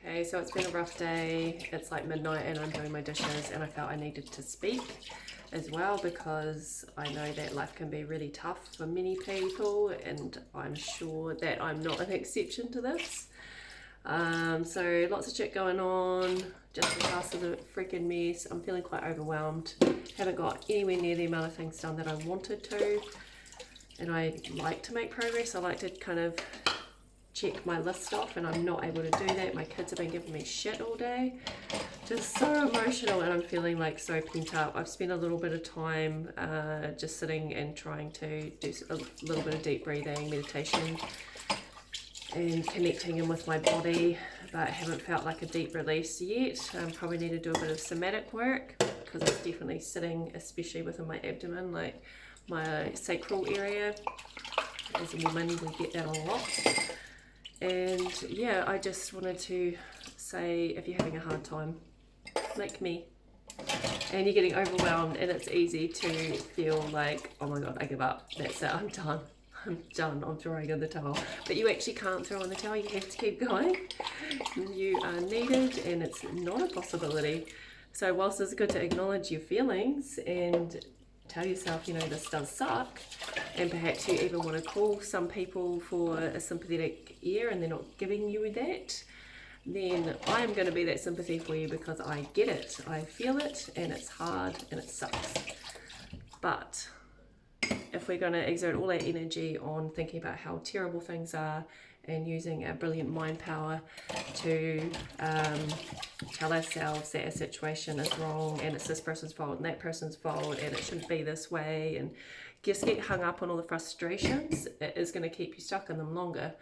Okay, so it's been a rough day. It's like midnight and I'm doing my dishes, and I felt I needed to speak as well because I know that life can be really tough for many people, and I'm sure that I'm not an exception to this. So lots of shit going on. Just the house is a freaking mess. I'm feeling quite overwhelmed. Haven't got anywhere near the amount of things done that I wanted to, and I like to make progress. I like to kind of check my list off, and I'm not able to do that. My kids have been giving me shit all day. Just so emotional, and I'm feeling like so pent up. I've spent a little bit of time just sitting and trying to do a little bit of deep breathing, meditation, and connecting in with my body, but haven't felt like a deep release yet. Probably need to do a bit of somatic work because it's definitely sitting, especially within my abdomen, like my sacral area. As a woman, we get that a lot. And yeah, I just wanted to say, if you're having a hard time, like me, and you're getting overwhelmed, and it's easy to feel like, oh my god, I give up, that's it, I'm done, I'm throwing in the towel. But you actually can't throw in the towel, you have to keep going. You are needed, and it's not a possibility. So whilst it's good to acknowledge your feelings and tell yourself, you know, this does suck, and perhaps you even want to call some people for a sympathetic ear and they're not giving you that, then I'm going to be that sympathy for you because I get it, I feel it, and it's hard and it sucks. But if we're going to exert all our energy on thinking about how terrible things are and using our brilliant mind power to tell ourselves that our situation is wrong and it's this person's fault and that person's fault and it shouldn't be this way, and just get hung up on all the frustrations, it is going to keep you stuck in them longer.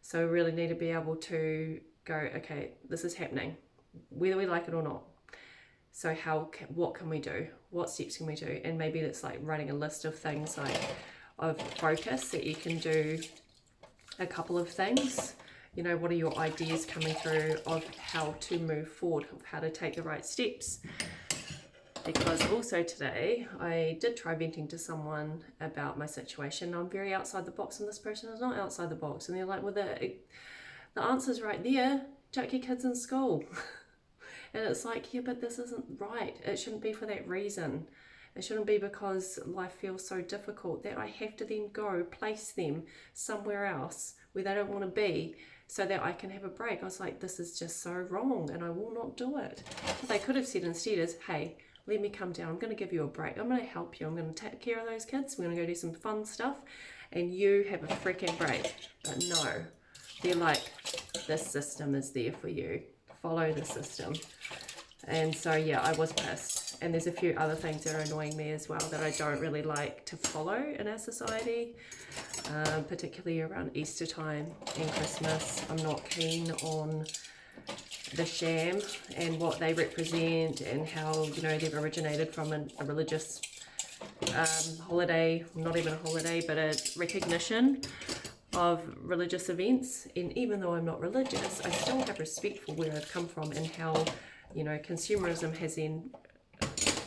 So we really need to be able to go, okay, this is happening, whether we like it or not. So what can we do? What steps can we do? And maybe it's like writing a list of things, like of focus that you can do. A couple of things, you know, what are your ideas coming through of how to move forward, of how to take the right steps? Because also today I did try venting to someone about my situation. I'm very outside the box, and this person is not outside the box, and they're like, well, the answer's right there, chuck your kids in school. And it's like, yeah, but this isn't right. It shouldn't be for that reason. It shouldn't be because life feels so difficult that I have to then go place them somewhere else where they don't want to be so that I can have a break. I was like, this is just so wrong, and I will not do it. What they could have said instead is, hey, let me come down. I'm going to give you a break. I'm going to help you. I'm going to take care of those kids. We're going to go do some fun stuff, and you have a freaking break. But no, they're like, this system is there for you. Follow the system. And so yeah, I was pissed. And there's a few other things that are annoying me as well that I don't really like to follow in our society, particularly around Easter time and Christmas. I'm not keen on the sham and what they represent, and how, you know, they've originated from a religious holiday, not even a holiday, but a recognition of religious events. And even though I'm not religious, I still have respect for where I've come from and how, you know, consumerism has then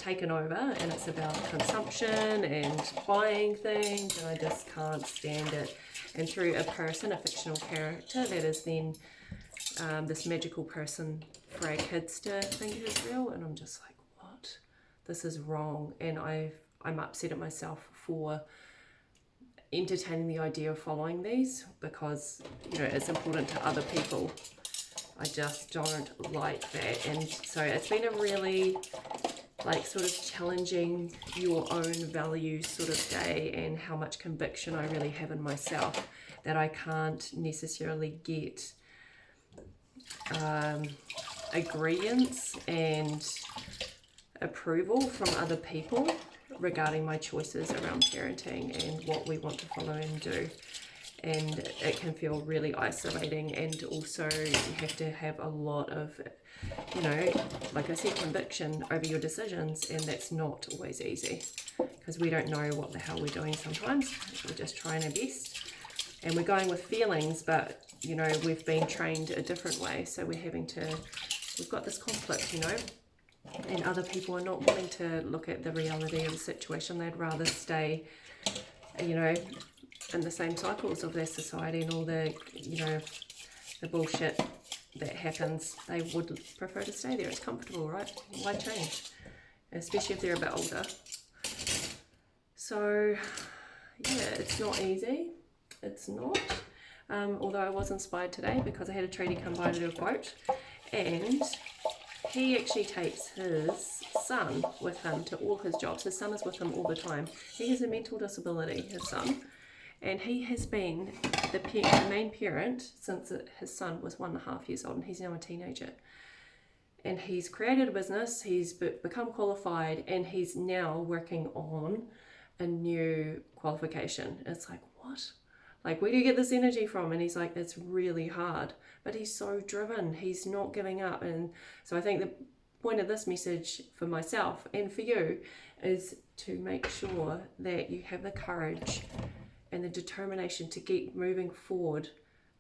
taken over, and it's about consumption and buying things, and I just can't stand it. And through a person, a fictional character that is then this magical person for our kids to think is real, and I'm just like, what? This is wrong. And I'm upset at myself for entertaining the idea of following these because, you know, it's important to other people. I just don't like that. And so it's been a really like sort of challenging your own values sort of day, and how much conviction I really have in myself that I can't necessarily get agreements and approval from other people regarding my choices around parenting and what we want to follow and do. And it can feel really isolating, and also you have to have a lot of, you know, like I said, conviction over your decisions, and that's not always easy because we don't know what the hell we're doing sometimes. We're just trying our best and we're going with feelings, but, you know, we've been trained a different way, so we've got this conflict, you know. And other people are not willing to look at the reality of the situation. They'd rather stay, you know, in the same cycles of their society and all the, you know, the bullshit that happens, they would prefer to stay there. It's comfortable, right? Why change? Especially if they're a bit older. So yeah, it's not easy. It's not. Although I was inspired today because I had a tradie come by to do a quote, and he actually takes his son with him to all his jobs. His son is with him all the time. He has a mental disability, his son, and he has been the main parent since his son was 1.5 years old, and he's now a teenager. And he's created a business, he's become qualified, and he's now working on a new qualification. It's like, what? Like, where do you get this energy from? And he's like, it's really hard. But he's so driven. He's not giving up. And so I think the point of this message for myself and for you is to make sure that you have the courage and the determination to keep moving forward,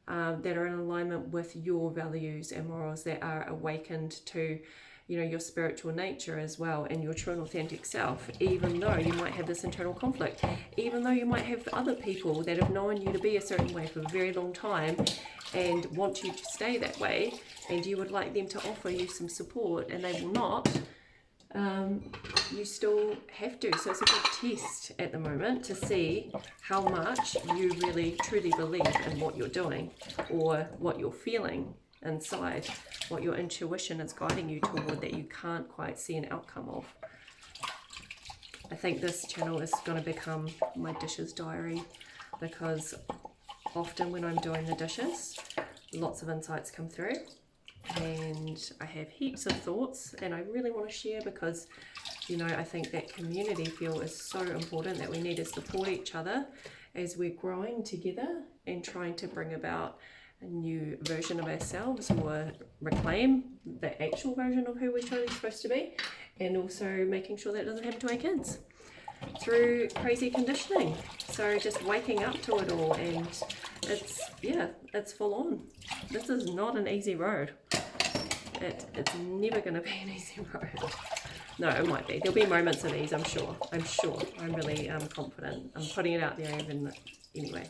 that are in alignment with your values and morals, that are awakened to, you know, your spiritual nature as well, and your true and authentic self, even though you might have this internal conflict, even though you might have other people that have known you to be a certain way for a very long time and want you to stay that way, and you would like them to offer you some support and they will not. You still have to. So it's a good test at the moment to see how much you really truly believe in what you're doing, or what you're feeling inside, what your intuition is guiding you toward that you can't quite see an outcome of. I think this channel is going to become my dishes diary, because often when I'm doing the dishes, lots of insights come through and I have heaps of thoughts, and I really want to share because, you know, I think that community feel is so important, that we need to support each other as we're growing together and trying to bring about a new version of ourselves, or reclaim the actual version of who we're truly supposed to be, and also making sure that doesn't happen to our kids through crazy conditioning. So just waking up to it all, and it's full on. This is not an easy road. It's never going to be an easy road. No, it might be. There'll be moments of ease, I'm sure. I'm really confident. I'm putting it out there even anyway.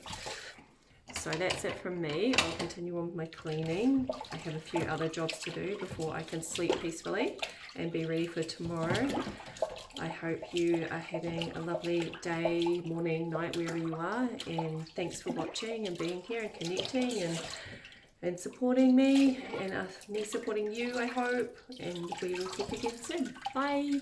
So that's it from me. I'll continue on with my cleaning. I have a few other jobs to do before I can sleep peacefully and be ready for tomorrow. I hope you are having a lovely day, morning, night, wherever you are, and thanks for watching and being here and connecting and supporting me, and me supporting you, I hope, and we will talk again soon. Bye!